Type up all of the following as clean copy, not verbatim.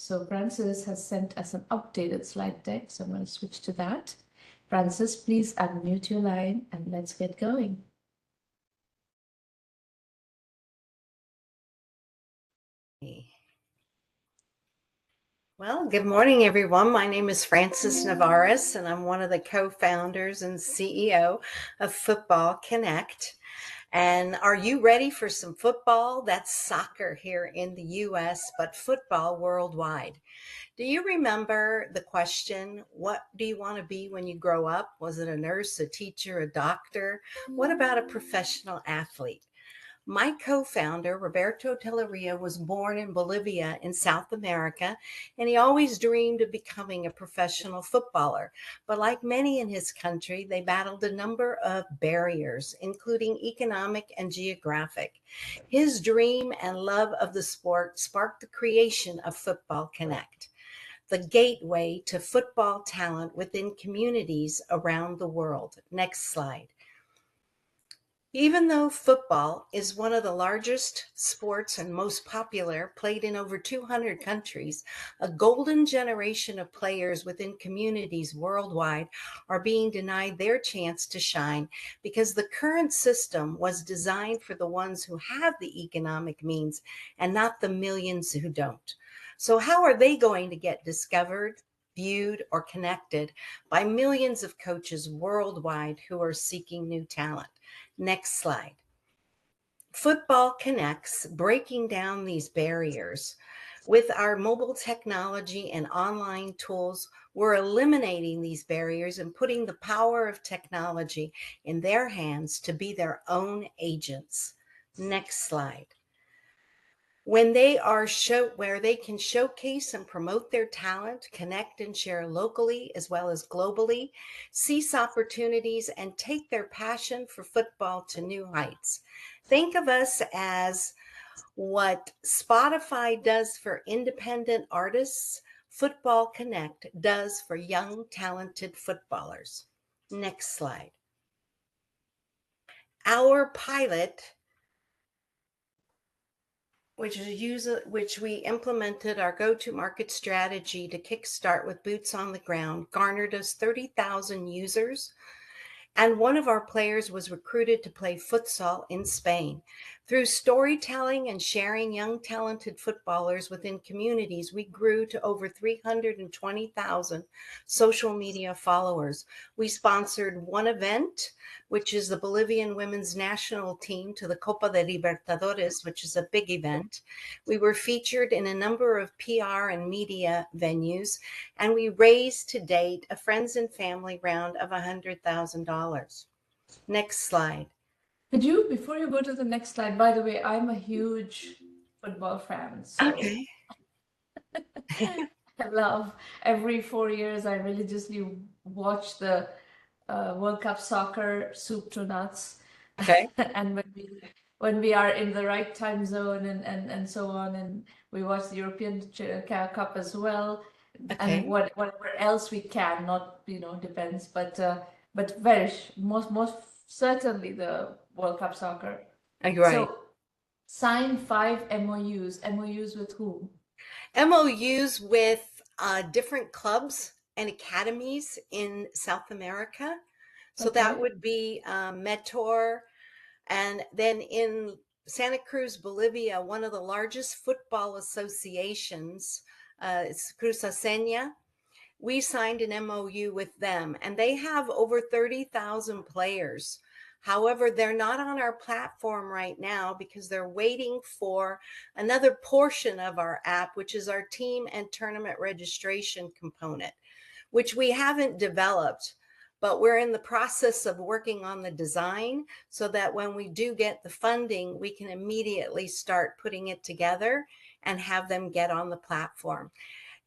So Francis has sent us an updated slide deck, so I'm going to switch to that. Francis, please unmute your line and let's get going. Well, good morning, everyone. My name is Francis Navarez, and I'm one of the co-founders and CEO of Football Connect. And are you ready for some football? That's soccer here in the U.S., but football worldwide. Do you remember the question, what do you want to be when you grow up? Was it a nurse, a teacher, a doctor? What about a professional athlete? My co-founder, Roberto Telleria, was born in Bolivia in South America, and he always dreamed of becoming a professional footballer. But like many in his country, they battled a number of barriers, including economic and geographic. His dream and love of the sport sparked the creation of Football Connect, the gateway to football talent within communities around the world. Next slide. Even though football is one of the largest sports and most popular, played in over 200 countries, a golden generation of players within communities worldwide are being denied their chance to shine because the current system was designed for the ones who have the economic means and not the millions who don't. So how are they going to get discovered, viewed, or connected by millions of coaches worldwide who are seeking new talent? Next slide. Football Connects, breaking down these barriers. With our mobile technology and online tools, we're eliminating these barriers and putting the power of technology in their hands to be their own agents. Next slide. When they are where they can showcase and promote their talent, connect and share locally as well as globally, seize opportunities, and take their passion for football to new heights. Think of us as what Spotify does for independent artists, Football Connect does for young, talented footballers. Next slide. Our pilot, which we implemented our go-to-market strategy to kickstart with boots on the ground, garnered us 30,000 users, and one of our players was recruited to play futsal in Spain. Through storytelling and sharing young talented footballers within communities, we grew to over 320,000 social media followers. We sponsored one event, which is the Bolivian women's national team to the Copa de Libertadores, which is a big event. We were featured in a number of PR and media venues, and we raised to date a friends and family round of $100,000. Next slide. Could you, before you go to the next slide, by the way, I'm a huge football fan. So Okay. I love every 4 years, I religiously watch the World Cup soccer soup to nuts. Okay. And when we are in the right time zone and so on, and we watch the European Cup as well, and Okay. whatever else we can, not depends, but very most certainly the World Cup soccer. You're right. So sign 5 MOUs. MOUs with whom? MOUs with different clubs and academies in South America. So that Okay. would be Metor. And then in Santa Cruz, Bolivia, one of the largest football associations, it's Cruzaseña. We signed an MOU with them, and they have over 30,000 players. However, they're not on our platform right now because they're waiting for another portion of our app, which is our team and tournament registration component, which we haven't developed, but we're in the process of working on the design so that when we do get the funding, we can immediately start putting it together and have them get on the platform.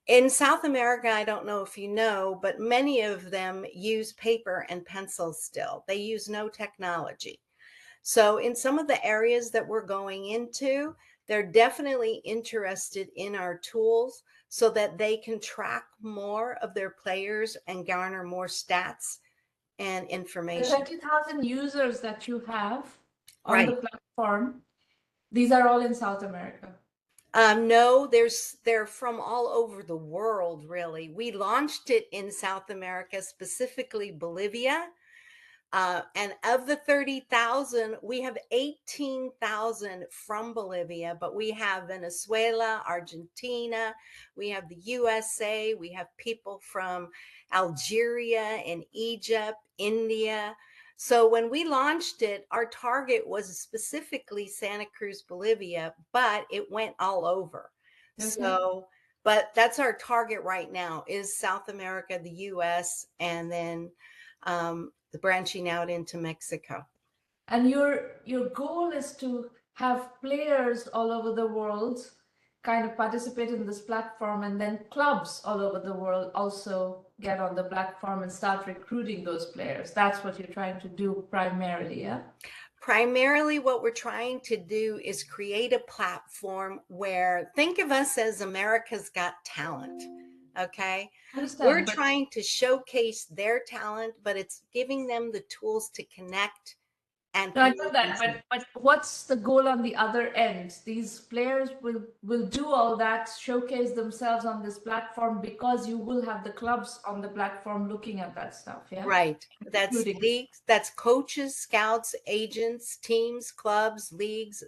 In South America, I don't know if you know, but many of them use paper and pencil still. They use no technology. So in some of the areas that we're going into, they're definitely interested in our tools so that they can track more of their players and garner more stats and The information. 30,000 users that you have on the Right. platform, these are all in South America. No, they're from all over the world, really. We launched it in South America, specifically Bolivia. And of the 30,000, we have 18,000 from Bolivia, but we have Venezuela, Argentina, we have the USA, we have people from Algeria and Egypt, India. So when we launched it, our target was specifically Santa Cruz, Bolivia, but it went all over. Okay. So, but that's our target right now is South America, the US, and then the branching out into Mexico. And your goal is to have players all over the world kind of participate in this platform, and then clubs all over the world also get on the platform and start recruiting those players. That's what you're trying to do primarily, yeah? Primarily, what we're trying to do is create a platform where, think of us as America's Got Talent. Okay. I We're understand, but trying to showcase their talent, but it's giving them the tools to connect and no, I know promote that, themselves. but what's the goal on the other end? These players will do all that, showcase themselves on this platform because you will have the clubs on the platform looking at that stuff, yeah? Right. That's Including. leagues, that's coaches, scouts, agents, teams, clubs, leagues,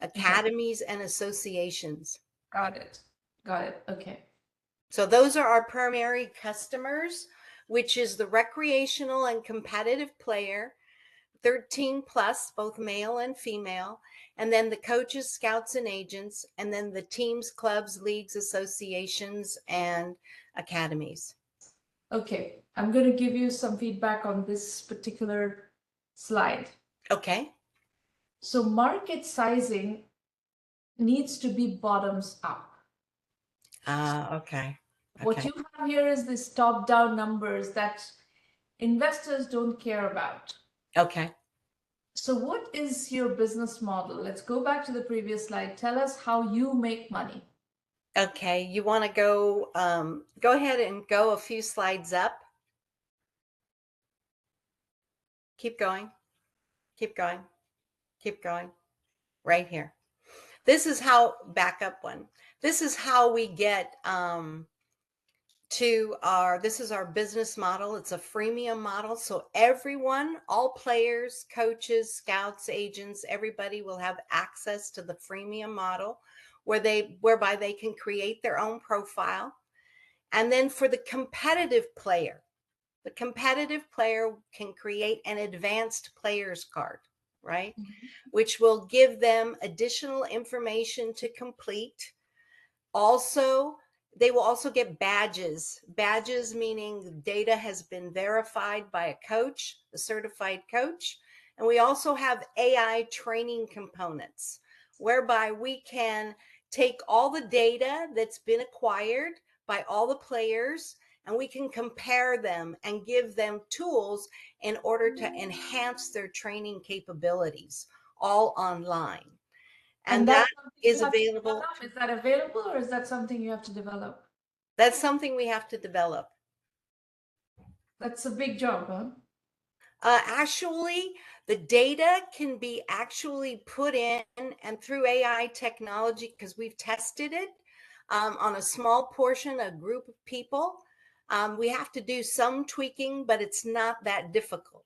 Okay, academies, and associations. got it. Got it. Okay. So those are our primary customers, which is the recreational and competitive player, 13 plus, both male and female, and then the coaches, scouts, and agents, and then the teams, clubs, leagues, associations, and academies. Okay, I'm going to give you some feedback on this particular slide. Okay. So market sizing needs to be bottoms up. Okay. What Okay. you have here is this top-down numbers that investors don't care about. Okay. So what is your business model? Let's go back to the previous slide. Tell us how you make money. Okay. You want to go ahead and go a few slides up. Keep going. Keep going. Keep going. Right here. This is how, back up one. This is how we get this is our business model. It's a freemium model. So everyone, all players, coaches, scouts, agents, everybody will have access to the freemium model whereby they can create their own profile. And then for the competitive player can create an advanced player's card, right? Which will give them additional information to complete. Also, they will also get badges. Badges meaning data has been verified by a coach, a certified coach. And we also have AI training components whereby we can take all the data that's been acquired by all the players and we can compare them and give them tools in order to enhance their training capabilities, all online. And And that that's something you is have to available. develop. Is that available or is that something you have to develop? That's something we have to develop. That's a big job, huh? Actually, the data can be actually put in and through AI technology, because we've tested it on a small portion, a group of people. We have to do some tweaking, but it's not that difficult.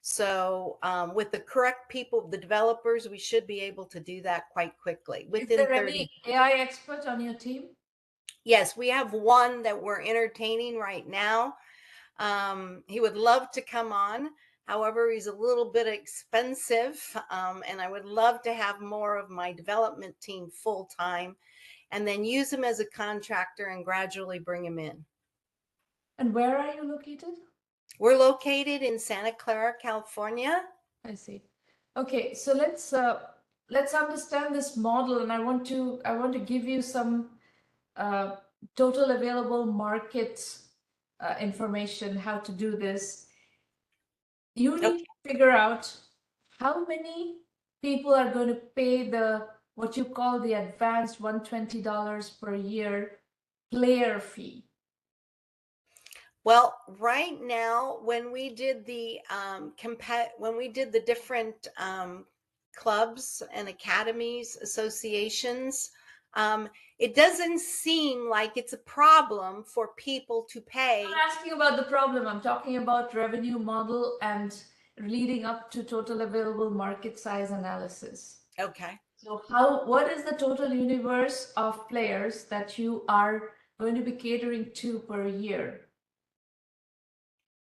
So with the correct people, the developers, we should be able to do that quite quickly Is within there 30. any AI expert on your team? Yes, we have one that we're entertaining right now. He would love to come on. However, he's a little bit expensive, and I would love to have more of my development team full time and then use him as a contractor and gradually bring him in. And where are you located? We're located in Santa Clara, California. I see. Okay, so let's understand this model, and I want to give you some uh, total available market information how to do this. You Okay. need to figure out how many people are going to pay the what you call the advanced $120 per year player fee. Well, right now, when we did the different clubs and academies, associations, It doesn't seem like it's a problem for people to pay. I'm not asking about the problem. I'm talking about revenue model and leading up to total available market size analysis. Okay. So what is the total universe of players that you are going to be catering to per year?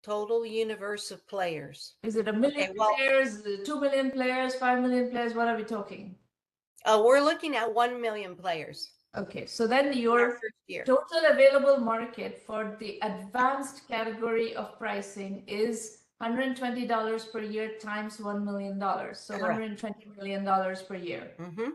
Total universe of players. Is it 1 million Okay, well, players, 2 million players, 5 million players? What are we talking? we're looking at 1 million players Okay, so then in our your first year. total available market for the advanced category of pricing is $120 per year times $1 million. So Correct. $120 million per year. Mm-hmm.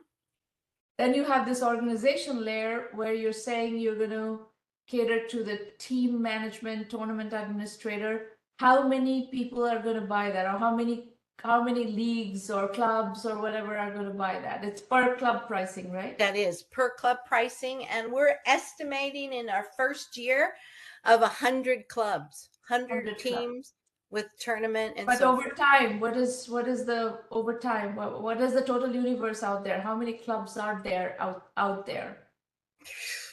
Then you have this organization layer where you're saying you're going to cater to the team management, tournament administrator. How many people are going to buy that, or how many leagues or clubs or whatever are going to buy that? It's per club pricing, right? That is per club pricing, and we're estimating in our first year of 100 clubs, 100 teams with tournament and But so over forth. time, what is the over time? What is the total universe out there? How many clubs are there out there?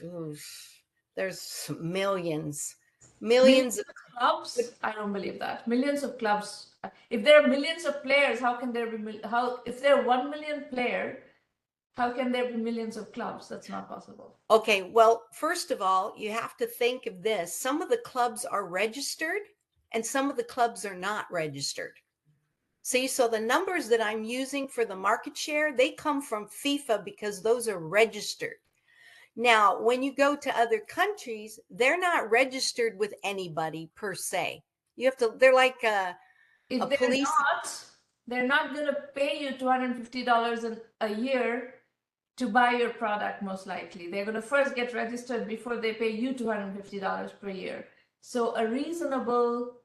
Oof. There's millions Millions of, of clubs? I don't believe that. Millions of clubs. If there are millions of players, how can there be how if there are 1 million player, how can there be millions of clubs? That's not possible. okay, well, first of all, you have to think of this. Some of the clubs are registered and some of the clubs are not registered. See, so the numbers that I'm using for the market share, they come from FIFA because those are registered. Now, when you go to other countries, they're not registered with anybody per se. You have to, they're like a If police. they're not going to pay you $250 a year to buy your product, most likely. They're going to first get registered before they pay you $250 per year. So a reasonable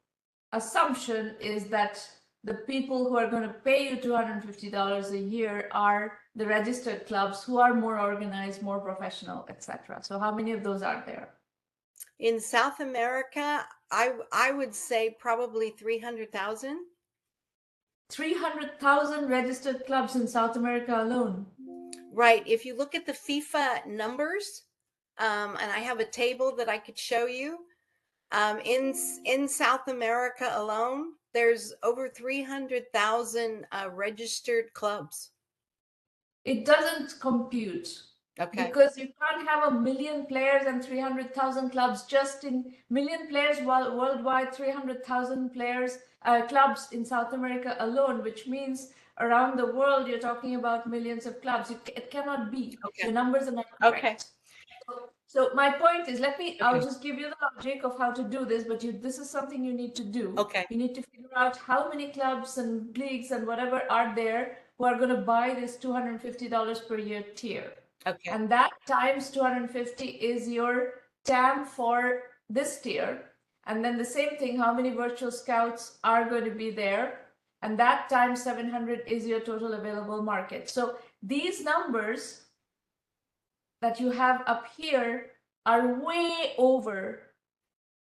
assumption is that the people who are going to pay you $250 a year are the registered clubs who are more organized, more professional, etc. So how many of those are there? In South America, I would say probably 300,000. 300,000 registered clubs in South America alone. Right. If you look at the FIFA numbers, and I have a table that I could show you, in South America alone, there's over 300,000 registered clubs. It doesn't compute. Okay. Because you can't have 1 million players and 300,000 clubs. Just in million players worldwide, 300,000 players clubs in South America alone, which means around the world you're talking about millions of clubs. It cannot be. Okay. Your numbers are not Okay. correct. So my point is, I'll Okay. just give you the logic of how to do this, but this is something you need to do. Okay. You need to figure out how many clubs and leagues and whatever are there who are going to buy this $250 per year tier. Okay. And that times 250 is your TAM for this tier. And then the same thing, how many virtual scouts are going to be there? And that times 700 is your total available market. So these numbers that you have up here are way over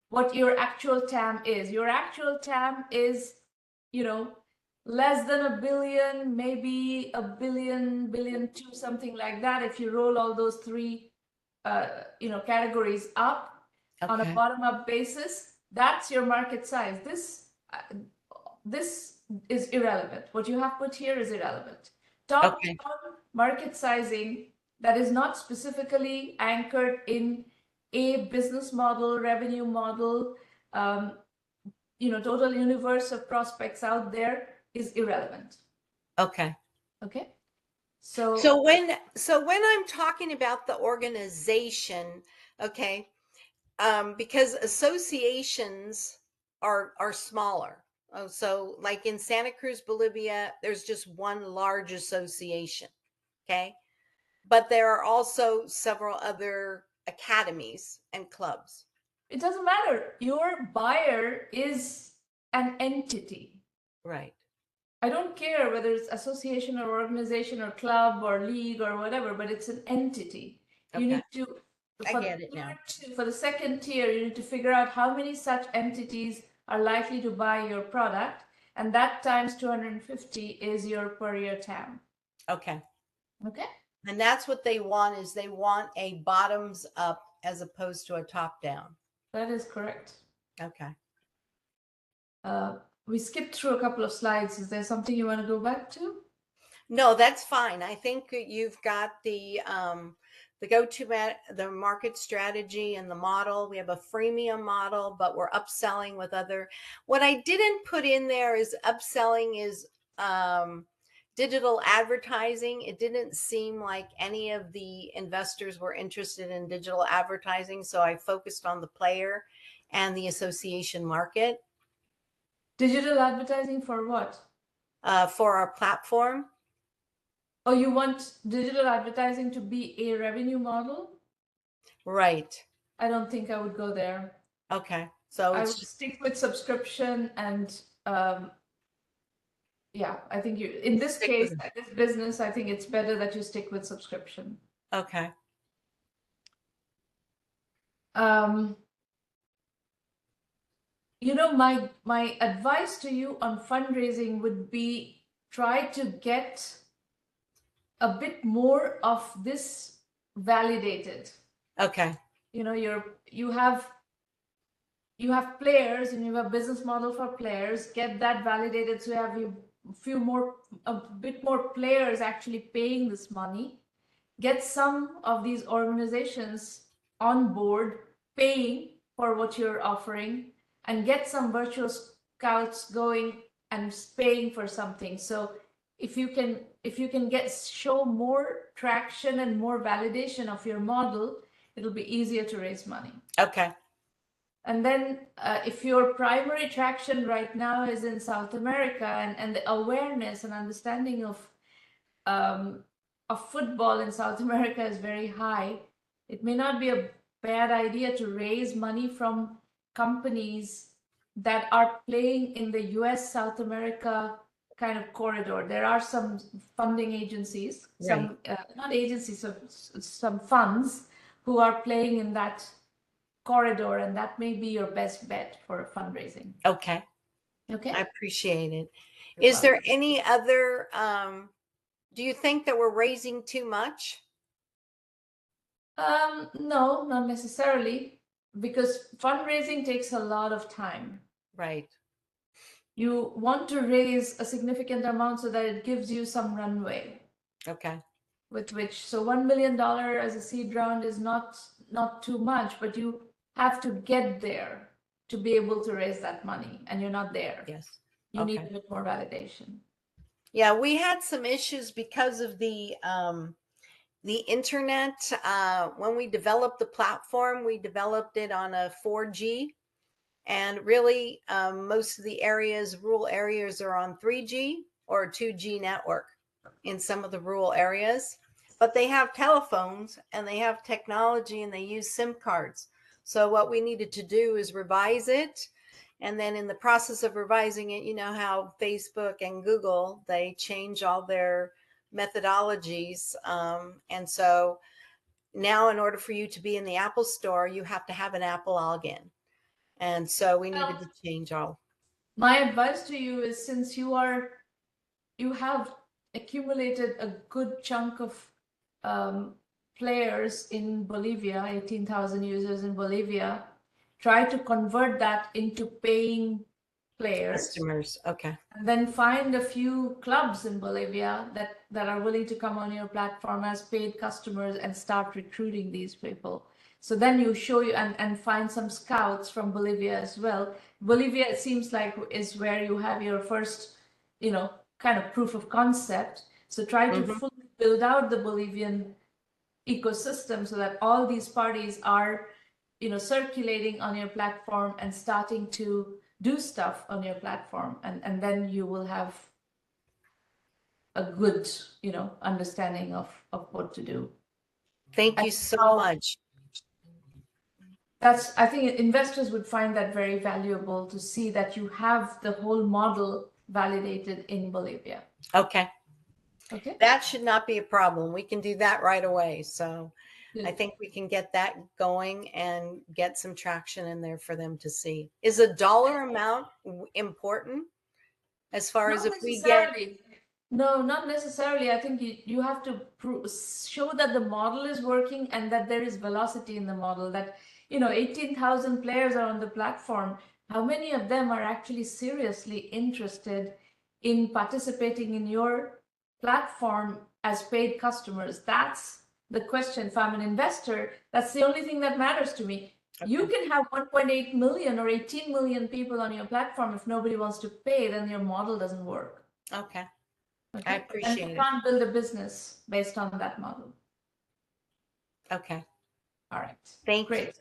what your actual TAM is. Your actual TAM is, less than a billion, maybe a billion two, something like that. If you roll all those three, categories up on a bottom-up basis, that's your market size. This is irrelevant. What you have put here is irrelevant. Top-down market sizing that is not specifically anchored in a business model, revenue model, total universe of prospects out there is irrelevant. Okay. Okay. So when I'm talking about the organization, okay, because associations are smaller. Oh, so like in Santa Cruz, Bolivia, there's just one large association. Okay. But there are also several other academies and clubs. It doesn't matter. Your buyer is an entity. Right. I don't care whether it's association or organization or club or league or whatever, but it's an entity. Okay. You need to, I get it now. For the second tier, you need to figure out how many such entities are likely to buy your product, and that times 250 is your per year TAM. Okay. Okay. And that's what they want, is they want a bottoms up as opposed to a top down. That is correct. Okay. We skipped through a couple of slides. Is there something you want to go back to? No, that's fine. I think you've got the the market strategy and the model. We have a freemium model, but we're upselling with other. What I didn't put in there is upselling is digital advertising. It didn't seem like any of the investors were interested in digital advertising, so I focused on the player and the association market Digital advertising for what? for our platform. Oh, you want digital advertising to be a revenue model? Right. I don't think I would go there. Okay. So I it's would just stick with subscription and yeah, I think you in this stick with case, it. this business, I think it's better that you stick with subscription. Okay. You know, my advice to you on fundraising would be try to get a bit more of this validated. Okay. You know, you have players and you have a business model for players. Get that validated so you have a bit more players actually paying this money. Get some of these organizations on board paying for what you're offering, and get some virtual scouts going and paying for something. So if you can show more traction and more validation of your model, it'll be easier to raise money. Okay. And then if your primary traction right now is in South America, and the awareness and understanding of football in South America is very high, it may not be a bad idea to raise money from companies that are playing in the US South America kind of corridor. There are some funding agencies, Right. some not agencies, some funds who are playing in that corridor, and that may be your best bet for fundraising. Okay. Okay. I appreciate it. You're Is there welcome. any other do you think that we're raising too much? No, not necessarily, because fundraising takes a lot of time. Right. You want to raise a significant amount so that it gives you some runway Okay. with which, so $1 million as a seed round is not too much, but you have to get there to be able to raise that money, and you're not there. Yes. You need Okay. a bit more validation. Yeah, we had some issues because of the internet. When we developed the platform, we developed it on a 4G, and really most of the rural areas are on 3G or a 2G network in some of the rural areas, but they have telephones and they have technology and they use SIM cards. So what we needed to do is revise it. And then in the process of revising it, you know how Facebook and Google, they change all their methodologies. And so now in order for you to be in the Apple store, you have to have an Apple login. And so we needed to change all. My advice to you is, since you have accumulated a good chunk of players in Bolivia, 18,000 users in Bolivia, try to convert that into paying players. Customers. Okay. And then find a few clubs in Bolivia that are willing to come on your platform as paid customers and start recruiting these people. So then you show you and find some scouts from Bolivia as well. Bolivia, it seems like, is where you have your first, kind of proof of concept. So try to fully build out the Bolivian ecosystem so that all these parties are, circulating on your platform and starting to do stuff on your platform, and then you will have a good, understanding of what to do. Thank you so much. I think investors would find that very valuable, to see that you have the whole model validated in Bolivia. Okay. Okay. That should not be a problem. We can do that right away. So I Good. think we can get that going and get some traction in there for them to see. Is a dollar amount important as far as Not if we get? necessarily. No, not necessarily. I think you have to show that the model is working and that there is velocity in the model, that, 18,000 players are on the platform. How many of them are actually seriously interested in participating in your platform as paid customers? That's the question. If I'm an investor, that's the only thing that matters to me. You Okay. can have 1.8 million or 18 million people on your platform. If nobody wants to pay, then your model doesn't work. Okay. I Okay. And you appreciate it. can't build a business based on that model. Okay. All right. Thank you. Great.